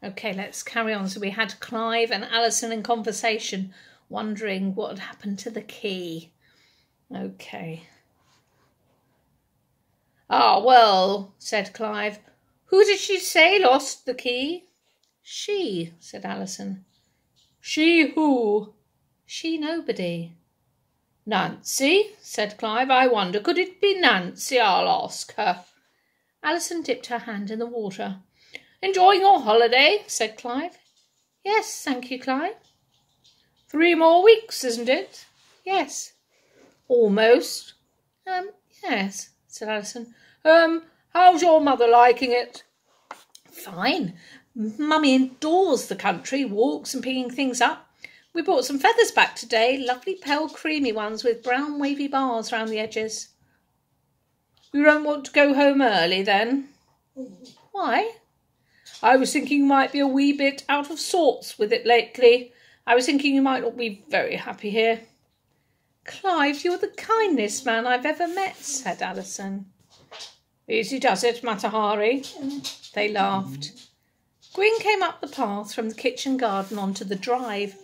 Okay, let's carry on. So we had Clive and Alison in conversation, wondering what had happened to the key. Okay. "Ah, well," said Clive. "Who did she say lost the key?" "She," said Alison. "She who?" "She nobody." "Nancy," said Clive. "I wonder, could it be Nancy? I'll ask her." Alison dipped her hand in the water. "Enjoying your holiday?" said Clive. "Yes, thank you, Clive." 3 more weeks, isn't it?" "Yes." "Almost." Yes," said Alison. How's your mother liking it?" "Fine. Mummy adores the country, walks and picking things up. We brought some feathers back today, lovely pale creamy ones with brown wavy bars round the edges." "You don't want to go home early then?" "Why?" "I was thinking you might be a wee bit out of sorts with it lately. I was thinking you might not be very happy here." "Clive, you're the kindest man I've ever met," said Alison. "Easy does it, Matahari." They laughed. Gwyn came up the path from the kitchen garden onto the drive.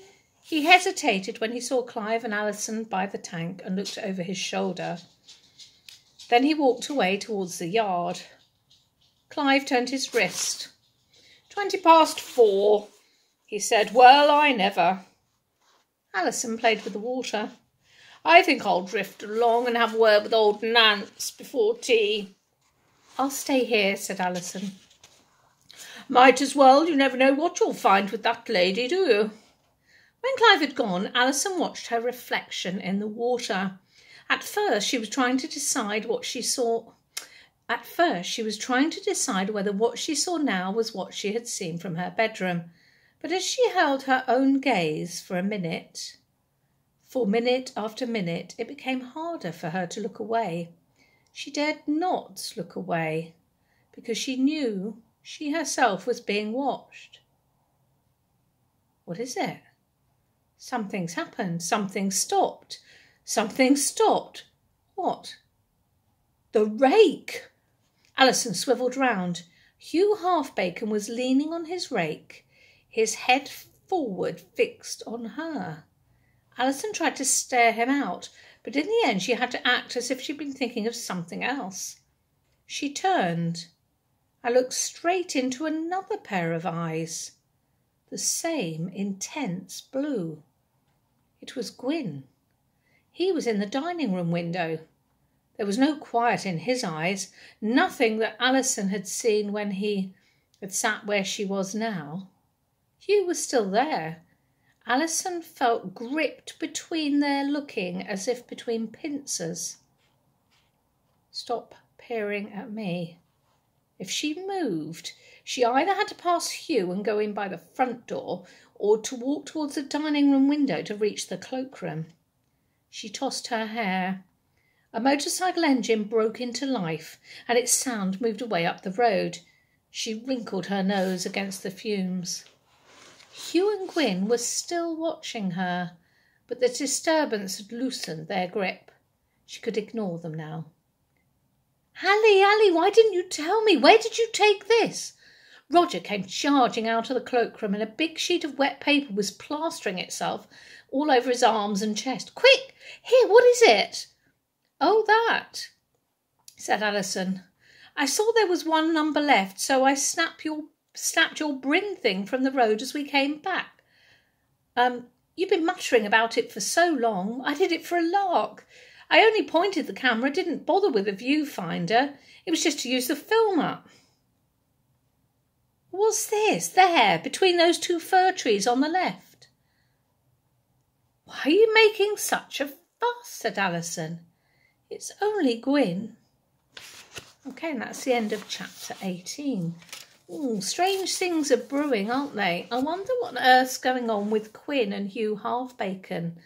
He hesitated when he saw Clive and Alison by the tank and looked over his shoulder. Then he walked away towards the yard. Clive turned his wrist. 4:20, he said. "Well, I never." Alison played with the water. "I think I'll drift along and have a word with old Nance before tea." "I'll stay here," said Alison. "Might as well. You never know what you'll find with that lady, do you?" When Clive had gone, Alison watched her reflection in the water. At first she was trying to decide whether what she saw now was what she had seen from her bedroom. But as she held her own gaze for minute after minute, it became harder for her to look away. She dared not look away, because she knew she herself was being watched. What is it? Something's happened. Something stopped. Something stopped. What? The rake! Alison swivelled round. Hugh Halfbacon was leaning on his rake, his head forward, fixed on her. Alison tried to stare him out, but in the end she had to act as if she'd been thinking of something else. She turned and looked straight into another pair of eyes, the same intense blue. It was Gwyn. He was in the dining-room window. There was no quiet in his eyes, nothing that Alison had seen when he had sat where she was now. Hugh was still there. Alison felt gripped between there, looking as if between pincers. "Stop peering at me." If she moved, she either had to pass Hugh and go in by the front door, or to walk towards the dining-room window to reach the cloakroom. She tossed her hair. A motorcycle engine broke into life, and its sound moved away up the road. She wrinkled her nose against the fumes. Hugh and Gwyn were still watching her, but the disturbance had loosened their grip. She could ignore them now. "Ally, why didn't you tell me? Where did you take this?" Roger came charging out of the cloakroom, and a big sheet of wet paper was plastering itself all over his arms and chest. "Quick! Here, what is it?" "Oh, that," said Alison. "I saw there was one number left, so I snapped your bring thing from the road as we came back. You've been muttering about it for so long. I did it for a lark. I only pointed the camera, didn't bother with a viewfinder. It was just to use the film up." "What's this? There, between those 2 fir trees on the left." "Why are you making such a fuss?" said Alison. "It's only Gwyn." Okay, and that's the end of chapter 18. Strange things are brewing, aren't they? I wonder what on earth's going on with Gwyn and Hugh Halfbacon.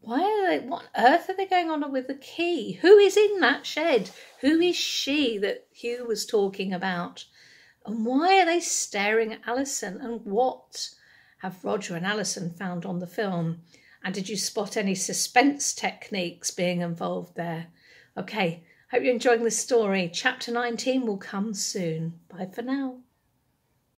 What on earth are they going on with the key? Who is in that shed? Who is she that Hugh was talking about? And why are they staring at Alison? And what have Roger and Alison found on the film? And did you spot any suspense techniques being involved there? Okay, hope you're enjoying this story. Chapter 19 will come soon. Bye for now.